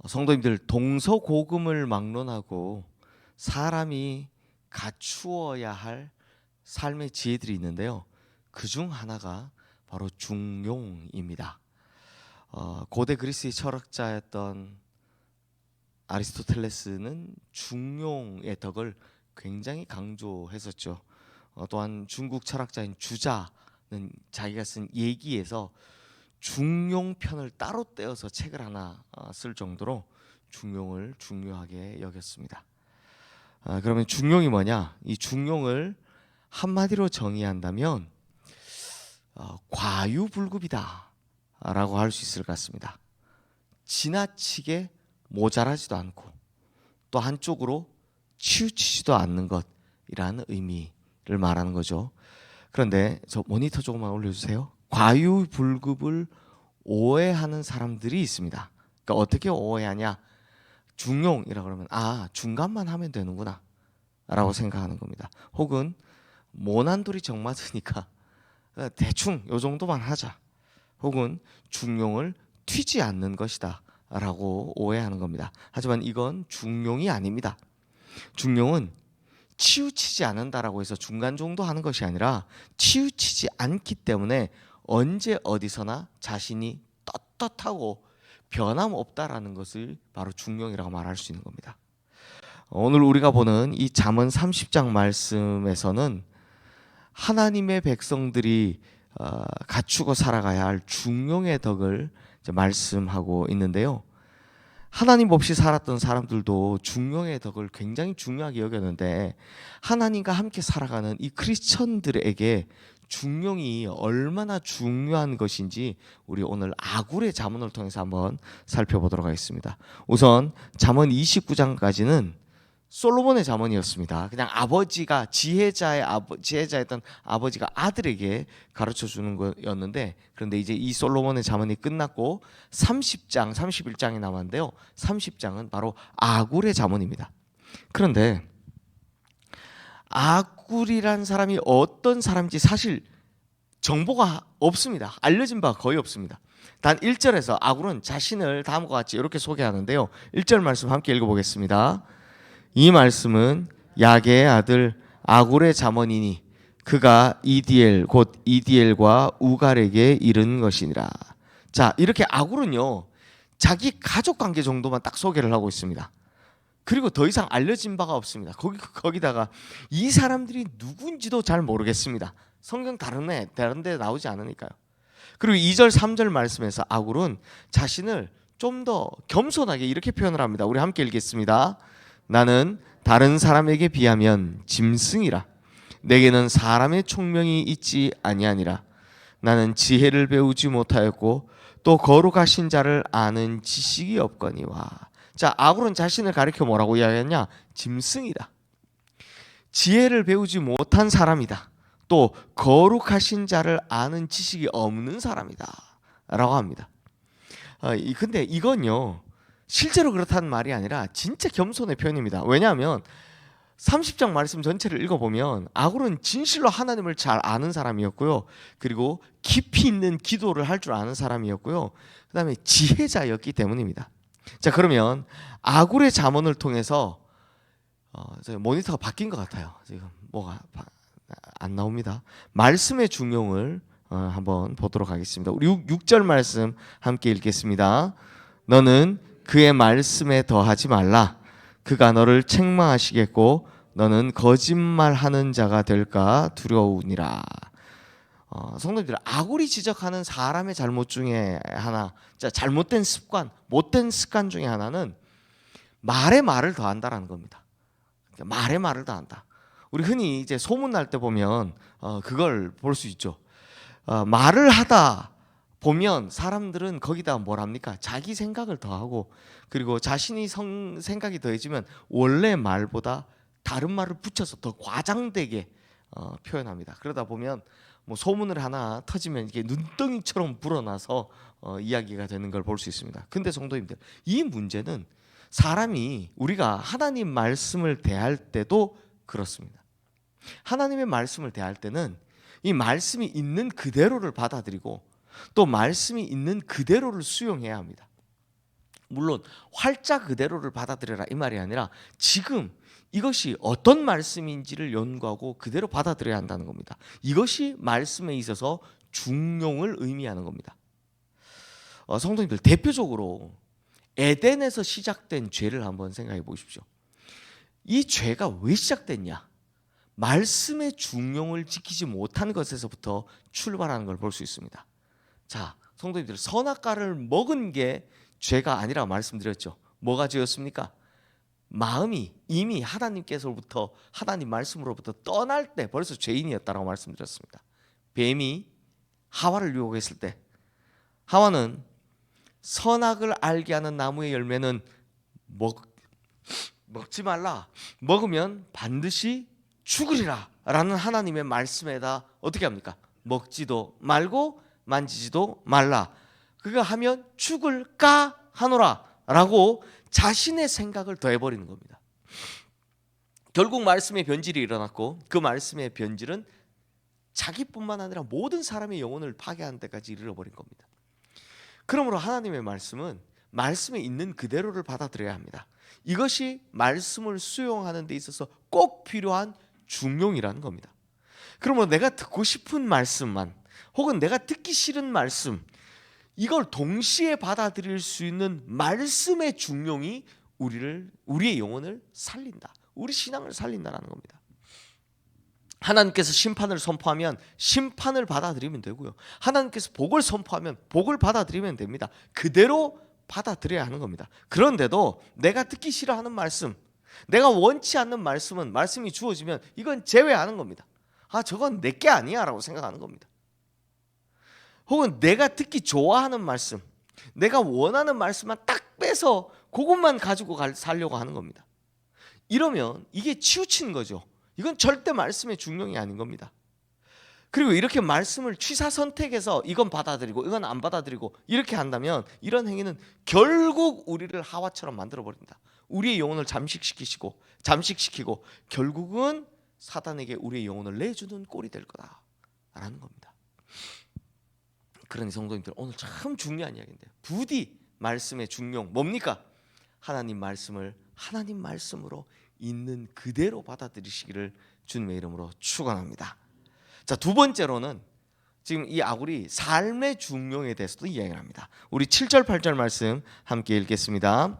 성도님들, 동서고금을 막론하고 사람이 갖추어야 할 삶의 지혜들이 있는데요. 그중 하나가 바로 중용입니다. 고대 그리스의 철학자였던 아리스토텔레스는 중용의 덕을 굉장히 강조했었죠. 또한 중국 철학자인 주자는 자기가 쓴 예기에서 중용편을 따로 떼어서 책을 하나 쓸 정도로 중용을 중요하게 여겼습니다. 그러면 중용이 뭐냐? 이 중용을 한마디로 정의한다면 과유불급이다 라고 할 수 있을 것 같습니다. 지나치게 모자라지도 않고 또 한쪽으로 치우치지도 않는 것이라는 의미를 말하는 거죠. 그런데 저 모니터 조금만 올려주세요. 과유불급을 오해하는 사람들이 있습니다. 그러니까 어떻게 오해하냐? 중용이라고 그러면 중간만 하면 되는구나 라고 생각하는 겁니다. 혹은 모난돌이 정맞으니까 대충 요 정도만 하자. 혹은 중용을 튀지 않는 것이다 라고 오해하는 겁니다. 하지만 이건 중용이 아닙니다. 중용은 치우치지 않는다라고 해서 중간 정도 하는 것이 아니라 치우치지 않기 때문에 언제 어디서나 자신이 떳떳하고 변함없다라는 것을 바로 중용이라고 말할 수 있는 겁니다. 오늘 우리가 보는 이 잠언 30장 말씀에서는 하나님의 백성들이 갖추고 살아가야 할 중용의 덕을 말씀하고 있는데요. 하나님 없이 살았던 사람들도 중용의 덕을 굉장히 중요하게 여겼는데 하나님과 함께 살아가는 이 크리스천들에게 중용이 얼마나 중요한 것인지 우리 오늘 아굴의 잠언을 통해서 한번 살펴보도록 하겠습니다. 우선 잠언 29장까지는 솔로몬의 잠언이었습니다. 그냥 아버지가 지혜자였던 아버지가 아들에게 가르쳐 주는 거였는데, 그런데 이제 이 솔로몬의 잠언이 끝났고 30장, 31장이 남았는데요. 30장은 바로 아굴의 잠언입니다. 그런데 아굴이란 사람이 어떤 사람인지 사실 정보가 없습니다. 알려진 바가 거의 없습니다. 단 1절에서 아굴은 자신을 다음과 같이 이렇게 소개하는데요. 1절 말씀 함께 읽어보겠습니다. 이 말씀은 야게의 아들 아굴의 잠언이니 그가 이디엘 곧 이디엘과 우갈에게 이른 것이니라. 자, 이렇게 아굴은요 자기 가족 관계 정도만 딱 소개를 하고 있습니다. 그리고 더 이상 알려진 바가 없습니다. 거기다가 이 사람들이 누군지도 잘 모르겠습니다. 성경 다른 데 나오지 않으니까요. 그리고 2절 3절 말씀에서 아굴은 자신을 좀 더 겸손하게 이렇게 표현을 합니다. 우리 함께 읽겠습니다. 나는 다른 사람에게 비하면 짐승이라. 내게는 사람의 총명이 있지 아니하니라. 나는 지혜를 배우지 못하였고 또 거룩하신 자를 아는 지식이 없거니와. 자, 아굴은 자신을 가리켜 뭐라고 이야기했냐? 짐승이다. 지혜를 배우지 못한 사람이다. 또 거룩하신 자를 아는 지식이 없는 사람이다 라고 합니다. 근데 이건요 실제로 그렇다는 말이 아니라 진짜 겸손의 표현입니다. 왜냐하면 30장 말씀 전체를 읽어보면 아굴은 진실로 하나님을 잘 아는 사람이었고요. 그리고 깊이 있는 기도를 할 줄 아는 사람이었고요. 그 다음에 지혜자였기 때문입니다. 자, 그러면 아굴의 잠언을 통해서 모니터가 바뀐 것 같아요. 지금 뭐가 안 나옵니다. 말씀의 중용을 한번 보도록 하겠습니다. 우리 6절 말씀 함께 읽겠습니다. 너는 그의 말씀에 더하지 말라. 그가 너를 책망하시겠고 너는 거짓말하는 자가 될까 두려우니라. 성도님들, 아굴이 지적하는 사람의 잘못 중에 하나, 잘못된 습관, 못된 습관 중에 하나는 말에 말을 더한다라는 겁니다. 말에 말을 더한다. 우리 흔히 이제 소문 날 때 보면 그걸 볼 수 있죠. 말을 하다 보면 사람들은 거기다 뭐랍니까? 자기 생각을 더하고 그리고 자신이 생각이 더해지면 원래 말보다 다른 말을 붙여서 더 과장되게 표현합니다. 그러다 보면 뭐 소문을 하나 터지면 이게 눈덩이처럼 불어나서 이야기가 되는 걸 볼 수 있습니다. 근데 성도님들, 이 문제는 사람이 우리가 하나님 말씀을 대할 때도 그렇습니다. 하나님의 말씀을 대할 때는 이 말씀이 있는 그대로를 받아들이고 또 말씀이 있는 그대로를 수용해야 합니다. 물론 활자 그대로를 받아들여라 이 말이 아니라 지금 이것이 어떤 말씀인지를 연구하고 그대로 받아들여야 한다는 겁니다. 이것이 말씀에 있어서 중용을 의미하는 겁니다. 성도님들, 대표적으로 에덴에서 시작된 죄를 한번 생각해 보십시오. 이 죄가 왜 시작됐냐? 말씀의 중용을 지키지 못한 것에서부터 출발하는 걸 볼 수 있습니다. 자, 성도님들, 선악과를 먹은 게 죄가 아니라 말씀드렸죠. 뭐가 죄였습니까? 마음이 이미 하나님께서부터, 하나님 말씀으로부터 떠날 때 벌써 죄인이었다라고 말씀드렸습니다. 뱀이 하와를 유혹했을 때 하와는 선악을 알게 하는 나무의 열매는 먹지 말라, 먹으면 반드시 죽으리라 라는 하나님의 말씀에다 어떻게 합니까? 먹지도 말고 만지지도 말라, 그가 하면 죽을까 하노라 라고 자신의 생각을 더해버리는 겁니다. 결국 말씀의 변질이 일어났고 그 말씀의 변질은 자기뿐만 아니라 모든 사람의 영혼을 파괴하는 데까지 이르러버린 겁니다. 그러므로 하나님의 말씀은 말씀에 있는 그대로를 받아들여야 합니다. 이것이 말씀을 수용하는 데 있어서 꼭 필요한 중용이라는 겁니다. 그러므로 내가 듣고 싶은 말씀만 혹은 내가 듣기 싫은 말씀, 이걸 동시에 받아들일 수 있는 말씀의 중용이 우리의 영혼을 살린다, 우리 신앙을 살린다는 겁니다. 하나님께서 심판을 선포하면 심판을 받아들이면 되고요, 하나님께서 복을 선포하면 복을 받아들이면 됩니다. 그대로 받아들여야 하는 겁니다. 그런데도 내가 듣기 싫어하는 말씀, 내가 원치 않는 말씀은 말씀이 주어지면 이건 제외하는 겁니다. 저건 내게 아니야 라고 생각하는 겁니다. 혹은 내가 듣기 좋아하는 말씀, 내가 원하는 말씀만 딱 빼서 그것만 가지고 살려고 하는 겁니다. 이러면 이게 치우치는 거죠. 이건 절대 말씀의 중용이 아닌 겁니다. 그리고 이렇게 말씀을 취사선택해서 이건 받아들이고 이건 안 받아들이고 이렇게 한다면 이런 행위는 결국 우리를 하와처럼 만들어버린다. 우리의 영혼을 잠식시키고 결국은 사단에게 우리의 영혼을 내주는 꼴이 될 거다라는 겁니다. 그러니 성도님들, 오늘 참 중요한 이야기인데요, 부디 말씀의 중용 뭡니까? 하나님 말씀을 하나님 말씀으로 있는 그대로 받아들이시기를 주님의 이름으로 축원합니다. 자, 두 번째로는 지금 이 아굴이 삶의 중용에 대해서도 이야기를 합니다. 우리 7절 8절 말씀 함께 읽겠습니다.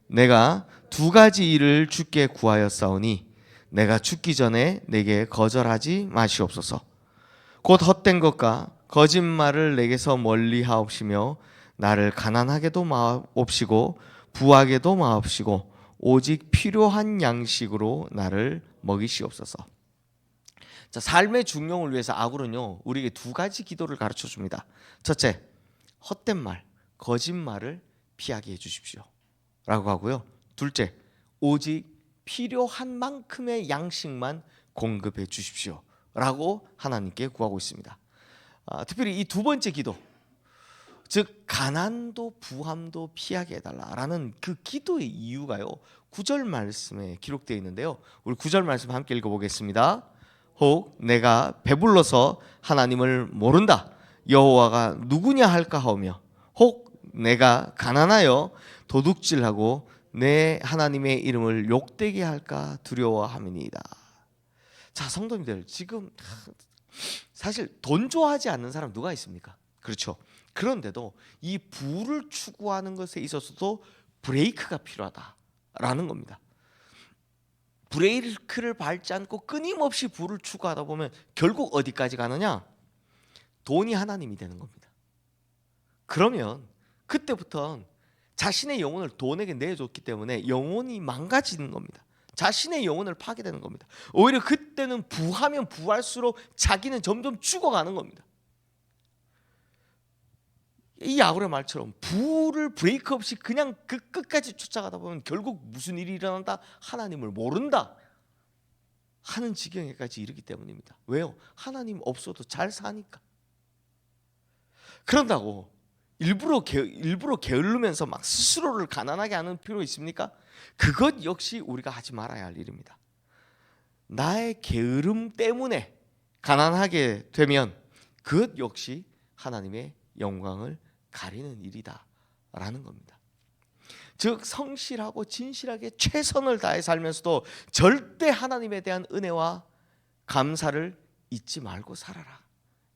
내가 두 가지 일을 주께 구하였사오니 내가 죽기 전에 내게 거절하지 마시옵소서. 곧 헛된 것과 거짓말을 내게서 멀리 하옵시며 나를 가난하게도 마옵시고 부하게도 마옵시고 오직 필요한 양식으로 나를 먹이시옵소서. 자, 삶의 중용을 위해서 아굴은요 우리에게 두 가지 기도를 가르쳐 줍니다. 첫째, 헛된 말, 거짓말을 피하게 해주십시오 라고 하고요. 둘째, 오직 필요한 만큼의 양식만 공급해 주십시오 라고 하나님께 구하고 있습니다. 특별히 이 두 번째 기도, 즉 가난도 부함도 피하게 해달라라는 그 기도의 이유가요 9절 말씀에 기록되어 있는데요, 우리 9절 말씀 함께 읽어보겠습니다. 혹 내가 배불러서 하나님을 모른다 여호와가 누구냐 할까 하오며 혹 내가 가난하여 도둑질하고 내 하나님의 이름을 욕되게 할까 두려워함이니이다. 자, 성도님들, 지금 사실 돈 좋아하지 않는 사람 누가 있습니까? 그렇죠. 그런데도 이 부를 추구하는 것에 있어서도 브레이크가 필요하다라는 겁니다. 브레이크를 밟지 않고 끊임없이 부를 추구하다 보면 결국 어디까지 가느냐? 돈이 하나님이 되는 겁니다. 그러면 그때부터는 자신의 영혼을 돈에게 내줬기 때문에 영혼이 망가지는 겁니다. 자신의 영혼을 파괴되는 겁니다. 오히려 그때는 부하면 부할수록 자기는 점점 죽어가는 겁니다. 이 아굴의 말처럼 부를 브레이크 없이 그냥 그 끝까지 쫓아가다 보면 결국 무슨 일이 일어난다? 하나님을 모른다 하는 지경에까지 이르기 때문입니다. 왜요? 하나님 없어도 잘 사니까. 그런다고 일부러 게으르면서 막 스스로를 가난하게 하는 필요 있습니까? 그것 역시 우리가 하지 말아야 할 일입니다. 나의 게으름 때문에 가난하게 되면 그것 역시 하나님의 영광을 가리는 일이다 라는 겁니다. 즉 성실하고 진실하게 최선을 다해 살면서도 절대 하나님에 대한 은혜와 감사를 잊지 말고 살아라.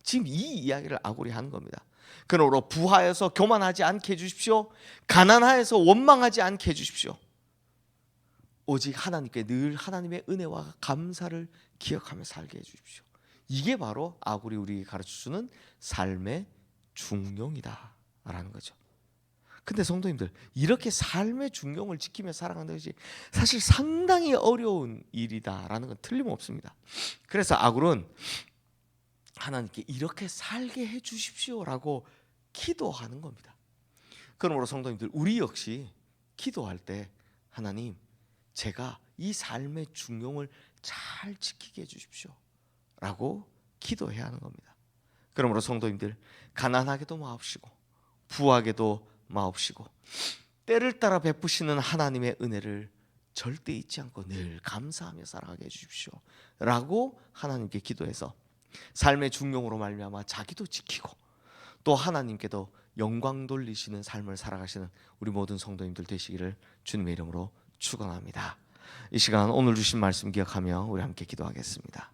지금 이 이야기를 아굴이 하는 겁니다. 그러므로 부하여서 교만하지 않게 해주십시오. 가난하여서 원망하지 않게 해주십시오. 오직 하나님께 늘 하나님의 은혜와 감사를 기억하며 살게 해주십시오. 이게 바로 아굴이 우리에게 가르쳐주는 삶의 중용이다라는 거죠. 근데 성도님들, 이렇게 삶의 중용을 지키며 살아가는 것이 사실 상당히 어려운 일이다라는 건 틀림없습니다. 그래서 아굴은 하나님께 이렇게 살게 해주십시오라고 기도하는 겁니다. 그러므로 성도님들, 우리 역시 기도할 때 하나님, 제가 이 삶의 중용을 잘 지키게 해주십시오 라고 기도해야 하는 겁니다. 그러므로 성도님들, 가난하게도 마옵시고 부하게도 마옵시고 때를 따라 베푸시는 하나님의 은혜를 절대 잊지 않고 늘 감사하며 살아가게 해주십시오 라고 하나님께 기도해서 삶의 중용으로 말미암아 자기도 지키고 또 하나님께도 영광 돌리시는 삶을 살아가시는 우리 모든 성도님들 되시기를 주님의 이름으로 축원합니다. 이 시간 오늘 주신 말씀 기억하며 우리 함께 기도하겠습니다.